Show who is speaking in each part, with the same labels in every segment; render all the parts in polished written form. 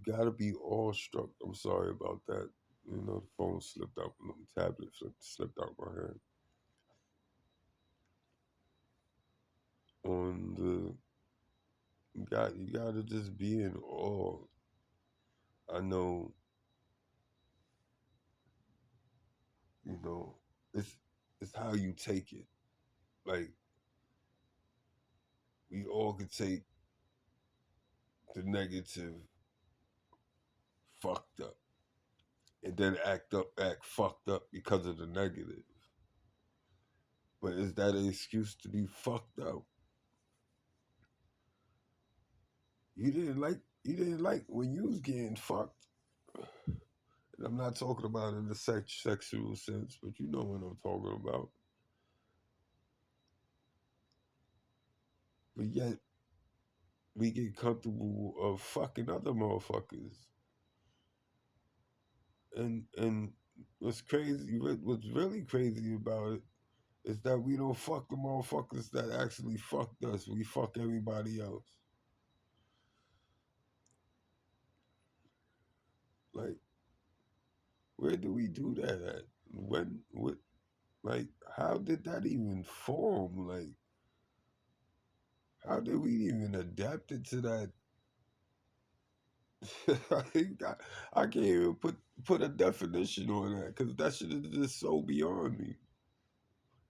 Speaker 1: You gotta be awestruck. I'm sorry about that. You know, the phone slipped out, the tablet slipped out my hand. On the you gotta just be in awe. I know, you know, it's it's how you take it. Like we all could take the negative fucked up and then act fucked up because of the negative. But is that an excuse to be fucked up? You didn't like when you was getting fucked. And I'm not talking about in the sexual sense, but you know what I'm talking about. But yet we get comfortable of fucking other motherfuckers. And what's really crazy about it is that we don't fuck the motherfuckers that actually fucked us. We fuck everybody else. Like, where do we do that at? What, like, how did that even form? Like, how did we even adapt it to that? I think I can't even put a definition on that because that shit is just so beyond me,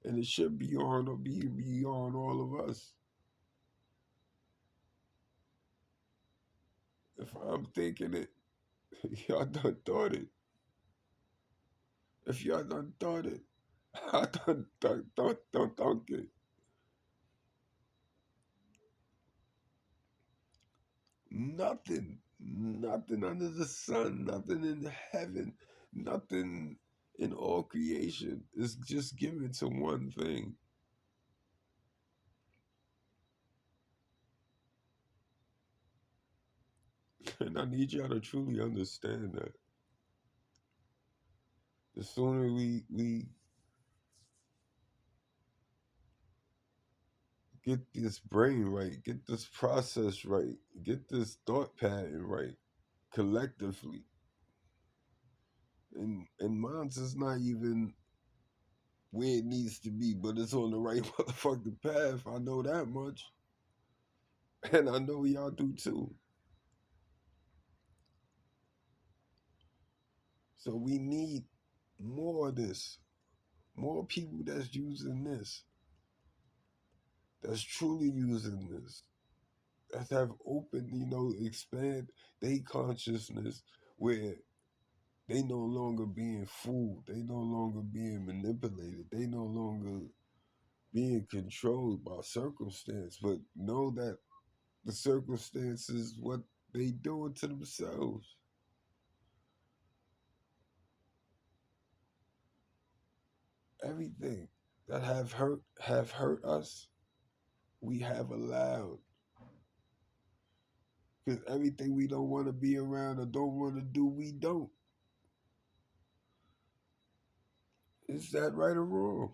Speaker 1: and it should be on or be beyond all of us. If I'm thinking it, y'all done thought it. If y'all done thought it, I done thunk it. Nothing under the sun, nothing in heaven, nothing in all creation is just given to one thing. And I need y'all to truly understand that. The sooner we get this brain right, get this process right, get this thought pattern right collectively. And mine's is not even where it needs to be, but it's on the right motherfucking path. I know that much. And I know y'all do too. So we need more of this. More people that's using this. That's truly using this. That have opened, expand their consciousness where they no longer being fooled. They no longer being manipulated. They no longer being controlled by circumstance, but know that the circumstances what they doing to themselves. Everything that have hurt us, we have allowed. Because everything we don't want to be around or don't want to do, we don't. Is that right or wrong?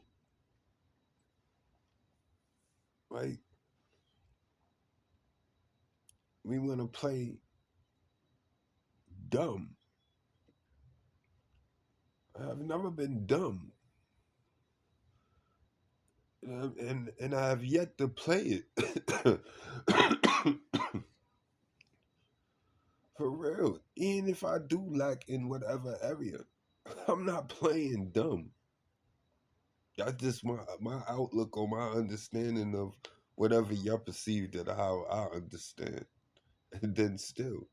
Speaker 1: Like we want to play dumb. I've never been dumb. And I have yet to play it. For real. Even if I do lack in whatever area, I'm not playing dumb. That's just my outlook or my understanding of whatever you perceive that how I understand. And then still,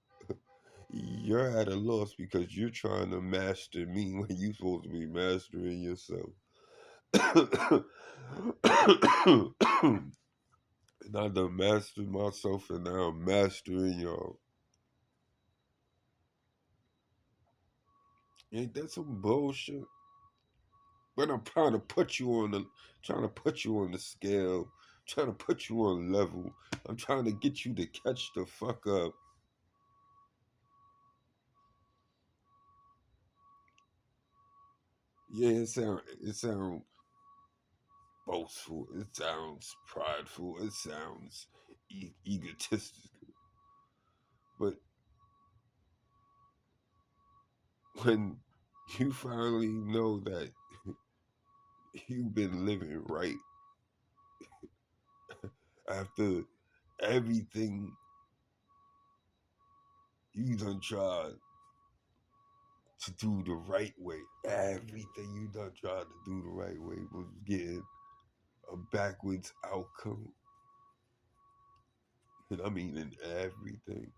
Speaker 1: you're at a loss because you're trying to master me when you're supposed to be mastering yourself. And I done mastered myself and now I'm mastering y'all. Ain't that some bullshit? But I'm trying to put you on the scale, trying to put you on level. I'm trying to get you to catch the fuck up. Yeah, it sound boastful. It sounds prideful. It sounds egotistical. But when you finally know that you've been living right after everything you done tried to do the right way, everything you done tried to do the right way was getting a backwards outcome. And I mean in everything.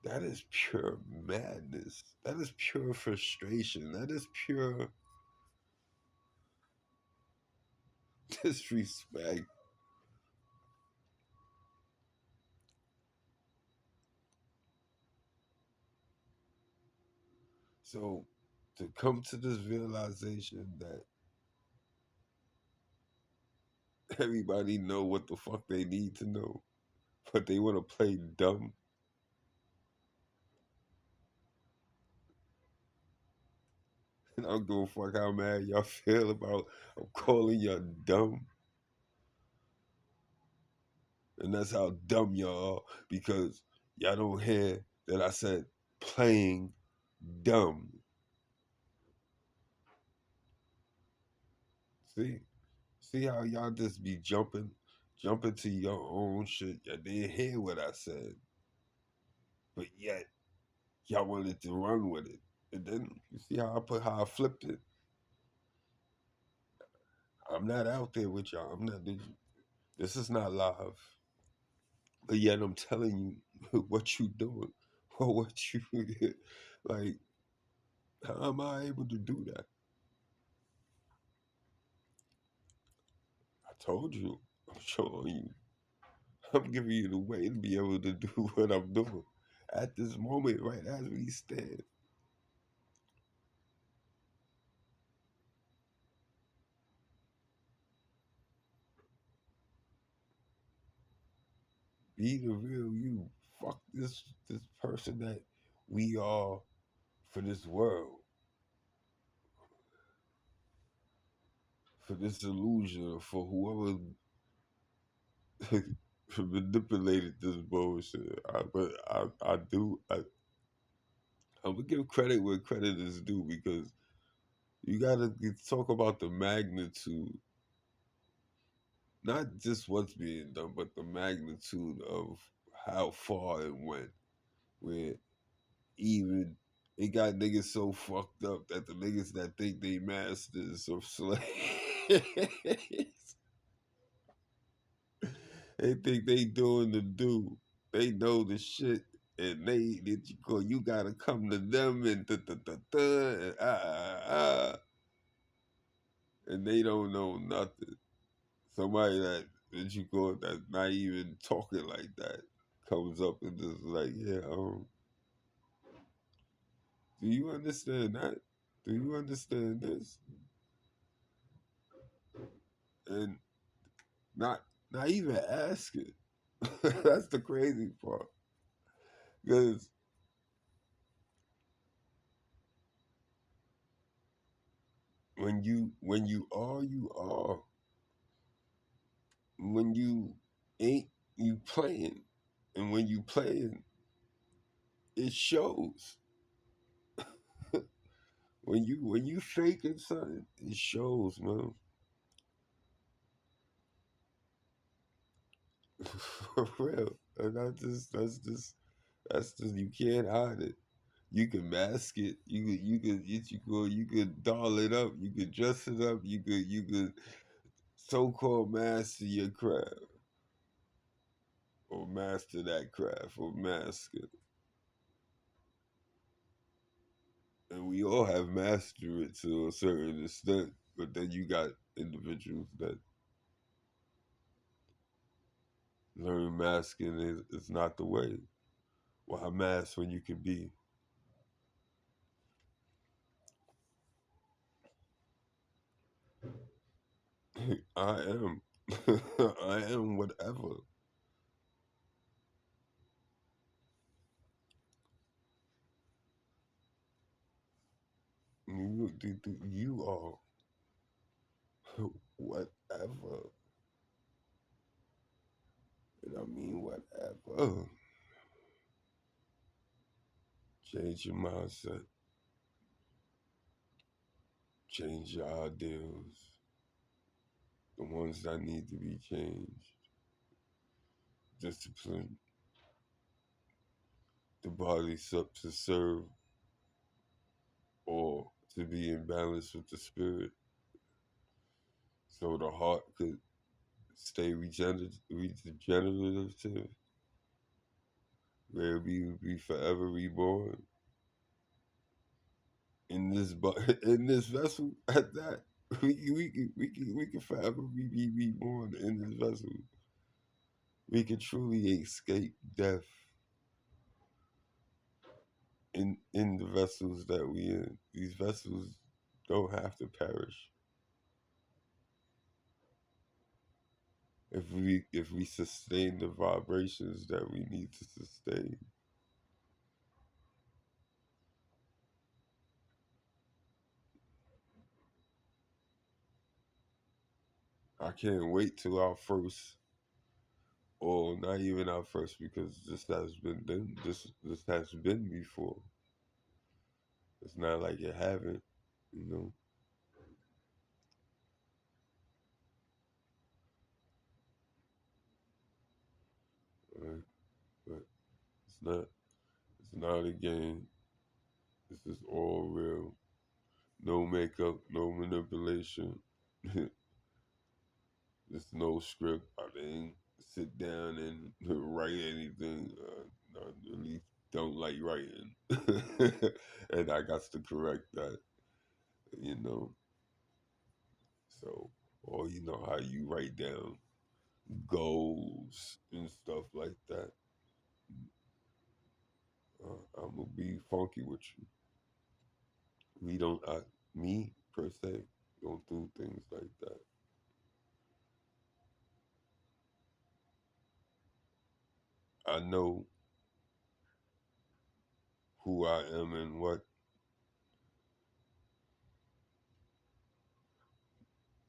Speaker 1: That is pure madness. That is pure frustration. That is pure disrespect. So to come to this realization that everybody know what the fuck they need to know, but they want to play dumb. And I don't give a fuck how mad y'all feel about I'm calling y'all dumb. And that's how dumb y'all are because y'all don't hear that I said playing dumb. See? See how y'all just be jumping to your own shit. Y'all didn't hear what I said, but yet y'all wanted to run with it. And then you see how I flipped it. I'm not out there with y'all. I'm not. This is not live. But yet I'm telling you what you doing or what you like. How am I able to do that? I told you. I'm showing you. I'm giving you the way to be able to do what I'm doing at this moment, right as we stand. Be the real you. Fuck this person that we are for this world, for this illusion, for whoever manipulated this bullshit. I'm gonna give credit where credit is due because you gotta talk about the magnitude, not just what's being done, but the magnitude of how far it went. Where even it got niggas so fucked up that the niggas that think they masters of slaves, they think they doing the do. They know the shit, and you gotta come to them and and and they don't know nothing. Somebody that you call that's not even talking like that comes up and just like, yeah, do you understand that? Do you understand this? And not not even asking. That's the crazy part. Because when you are, you are. When you ain't, you playing. And when you playing, it shows. When you faking something, it shows, man. For real. And that's just you can't hide it. You can mask it. You could doll it up. You could dress it up. You could so-called master your craft or master that craft or mask it. And we all have mastered it to a certain extent, but then you got individuals that learn masking is not the way. Why mask when you can be? I am. I am whatever. You are whatever. And I mean whatever. Change your mindset. Change your ideals. The ones that need to be changed. Discipline the body to serve or to be in balance with the spirit so the heart could stay regenerative, where we will be forever reborn in this in this vessel at that. We can forever be reborn in this vessel. We can truly escape death in the vessels that we in. These vessels don't have to perish if we sustain the vibrations that we need to sustain. I can't wait till our first, or not even our first, because this has been done. This has been before. It's not like it haven't, you know. Right? But it's not. It's not a game. This is all real. No makeup, no manipulation. There's no script. I didn't sit down and write anything. I really don't like writing, and I got to correct that. You know, so or you know how you write down goals and stuff like that. I'm gonna be funky with you. We don't, me per se, don't do things like that. I know who I am and what,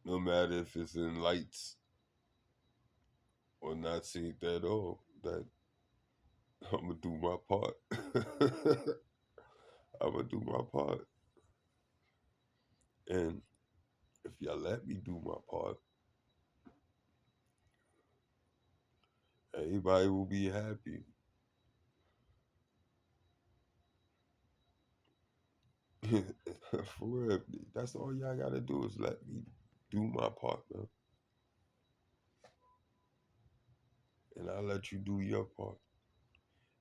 Speaker 1: no matter if it's in lights or not seen at all, that I'm gonna do my part. I'm gonna do my part, and if y'all let me do my part, everybody will be happy. For real, that's all y'all gotta do is let me do my part, man, and I'll let you do your part,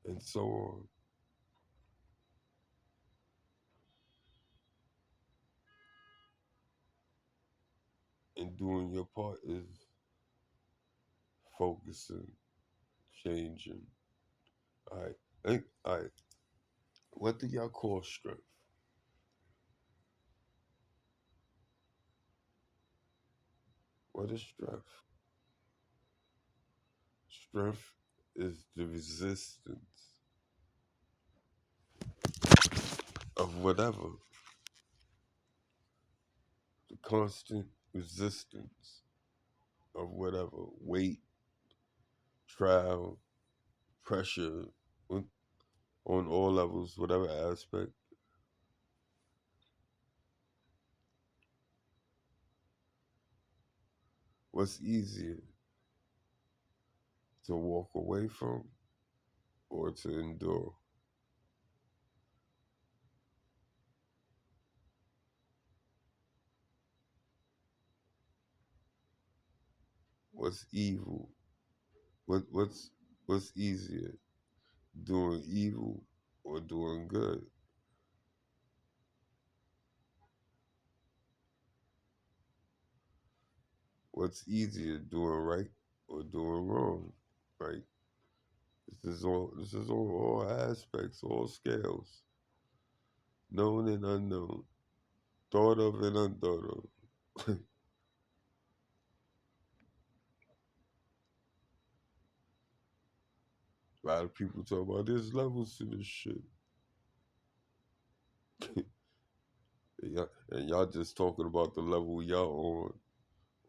Speaker 1: and so on. And doing your part is focusing, changing. All right, all right. What do y'all call strength? What is strength? Strength is the resistance of whatever, the constant resistance of whatever weight, trial, pressure on all levels, whatever aspect. What's easier to walk away from or to endure? What's evil? What's easier, doing evil or doing good? What's easier, doing right or doing wrong? Right? This is all aspects, all scales, known and unknown, thought of and unthought of. A lot of people talk about there's levels to this shit. And y'all just talking about the level y'all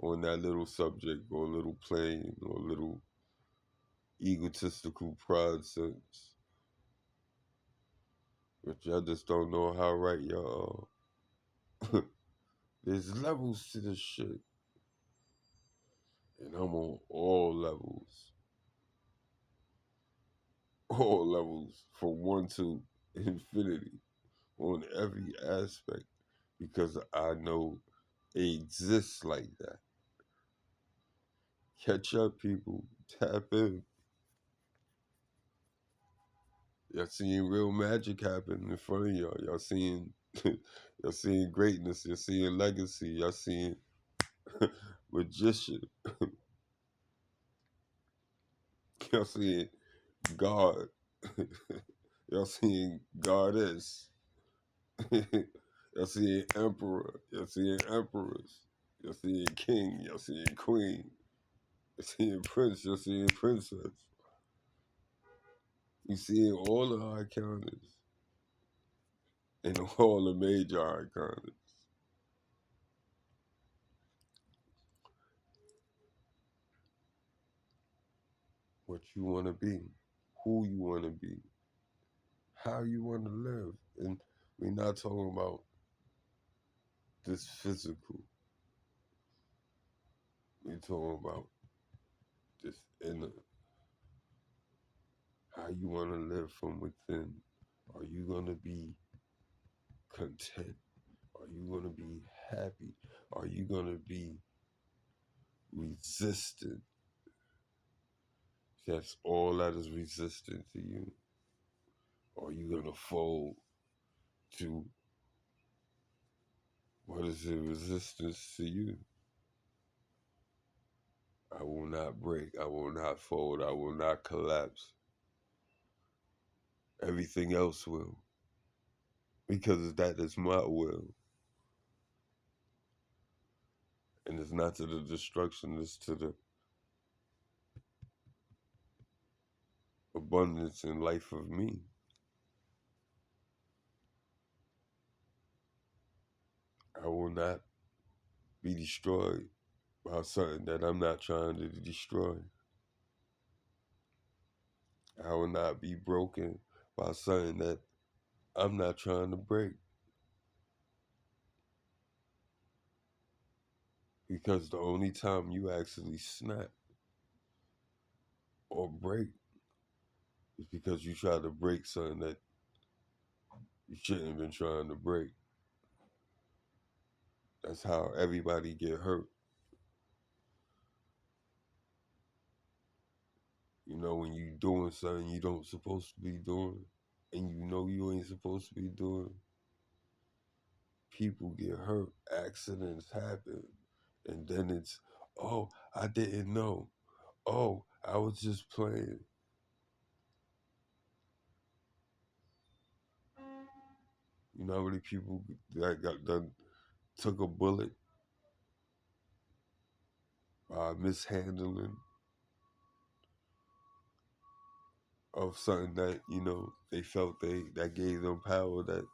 Speaker 1: on that little subject or little plane or little egotistical pride sense. But y'all just don't know how right y'all are. There's levels to this shit. And I'm on all levels. All levels from one to infinity on every aspect because I know it exists like that. Catch up, people. Tap in. Y'all seeing real magic happen in front of y'all. Y'all seeing y'all seeing greatness. You're seeing legacy. Y'all seeing magician. Y'all seeing God. Y'all seeing goddess. Y'all seeing emperor. Y'all seeing empress. You're seeing king, you're seeing queen, you're seeing prince, you're seeing princess. You're seeing all the icons and all the major icons. What you want to be, who you want to be, how you want to live. And we're not talking about this physical. We're talking about this inner, how you want to live from within. Are you going to be content? Are you going to be happy? Are you going to be resistant? That's all that is resistant to you. Are you going to fold to what is the resistance to you? I will not break. I will not fold. I will not collapse. Everything else will. Because that is my will. And it's not to the destruction, it's to the abundance and life of me. I will not be destroyed by something that I'm not trying to destroy. I will not be broken by something that I'm not trying to break. Because the only time you actually snap or break is because you try to break something that you shouldn't have been trying to break. That's how everybody get hurt. You know, when you doing something you don't supposed to be doing and you know you ain't supposed to be doing, people get hurt, accidents happen, and then it's, oh, I didn't know. Oh, I was just playing. You know how many people that got done took a bullet by mishandling of something that, you know, they felt that gave them power, that,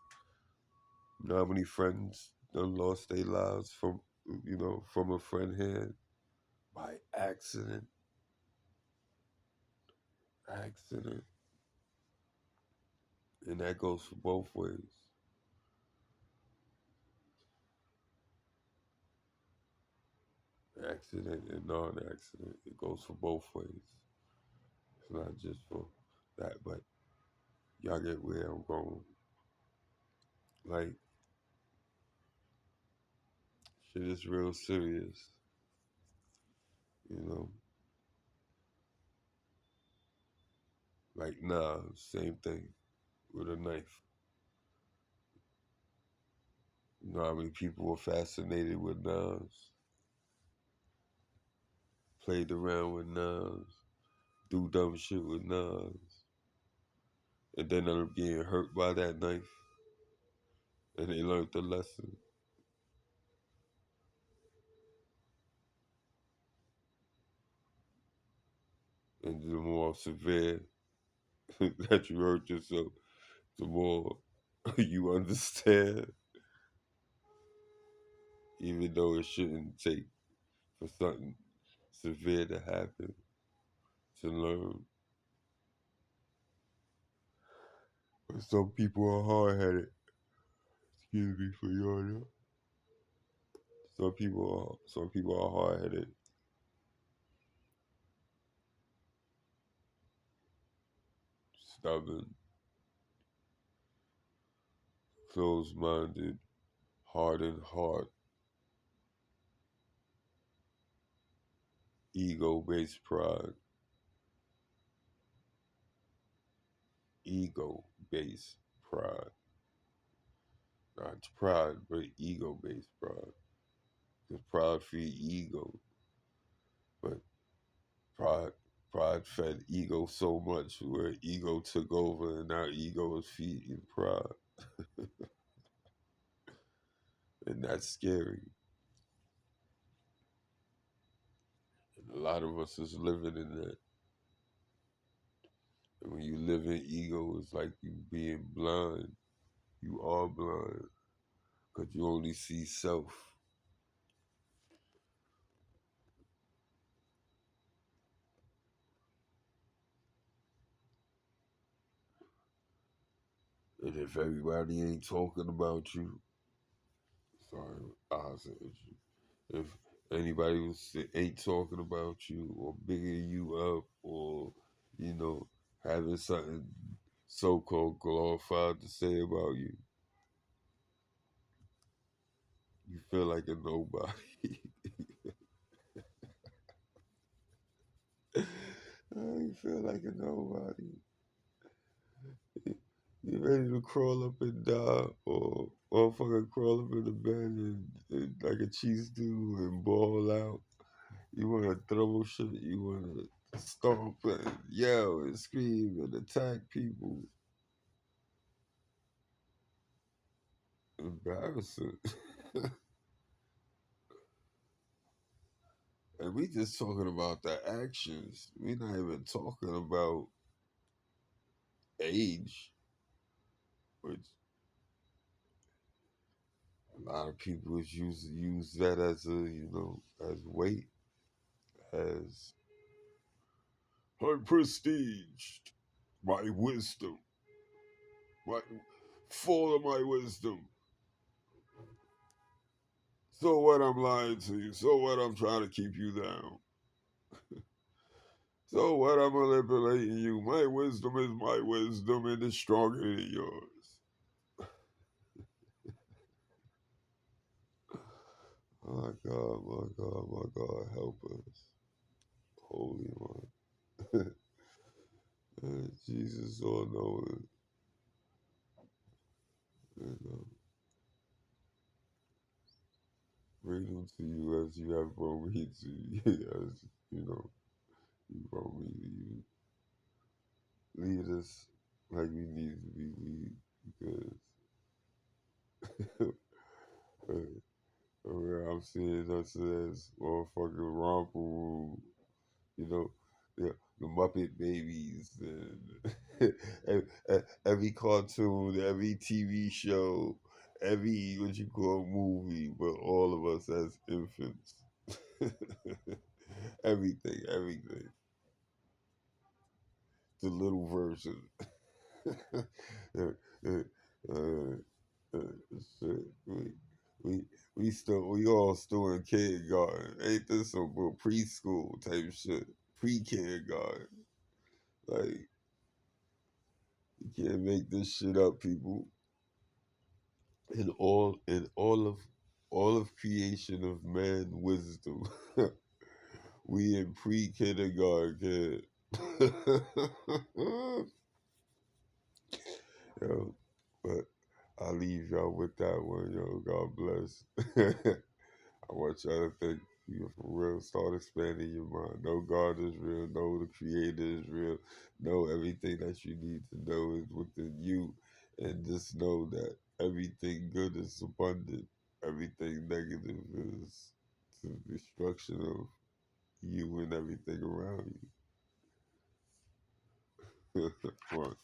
Speaker 1: you know how many friends done lost their lives from, you know, from a friend hand by accident. Accident. And that goes for both ways. Accident and non-accident. It goes for both ways. It's not just for that, but y'all get where I'm going. Like, shit is real serious. You know, like same thing with a knife. You know how many people were fascinated with knives, played around with knives, do dumb shit with knives, and then end up getting hurt by that knife, and they learned the lesson. And the more severe that you hurt yourself, the more you understand, even though it shouldn't take for something severe to happen to learn. But Some people are hard headed. Excuse me for yawning. Some people are hard headed, stubborn, closed minded, hardened heart, ego based pride, ego based pride. Not pride, but ego based pride. Because pride feed ego, but pride pride fed ego so much where ego took over and now ego is feeding pride. And that's scary. And a lot of us is living in that. And when you live in ego, it's like you being blind. You are blind because you only see self. And if everybody ain't talking about you, sorry, I said you. If anybody ain't talking about you or bigging you up or, you know, having something so-called glorified to say about you, you feel like a nobody. You feel like a nobody. You ready to crawl up and die or motherfucker crawl up in the bed and like a cheese stew and ball out. You want to throw shit. You want to stomp and yell and scream and attack people. Embarrassing. And we just talking about the actions. We not even talking about age, which a lot of people use that as a as weight, as I'm prestige, my wisdom, my full of my wisdom. So what? I'm lying to you. So what? I'm trying to keep you down. So what? I'm manipulating you. My wisdom is my wisdom, and it's stronger than yours. My God, my God, my God, help us, Holy One. Jesus, all knowing, and bring them to you as you have brought me to you, as you brought me to you. Lead us like we need to be lead, because where I'm seeing us as motherfucking romper room, you know, the Muppet Babies, and every cartoon, every TV show, every what you call movie, but all of us as infants. Everything. The little version. uh, uh, shit. We we all still in kindergarten. Ain't this some preschool type shit? Pre-kindergarten. Like you can't make this shit up, people. In all of creation of man wisdom, we in pre-kindergarten, kid. Yo, but I'll leave y'all with that one, yo. God bless. I want y'all to think you for real. Start expanding your mind. Know God is real. Know the Creator is real. Know everything that you need to know is within you. And just know that everything good is abundant. Everything negative is the destruction of you and everything around you. One.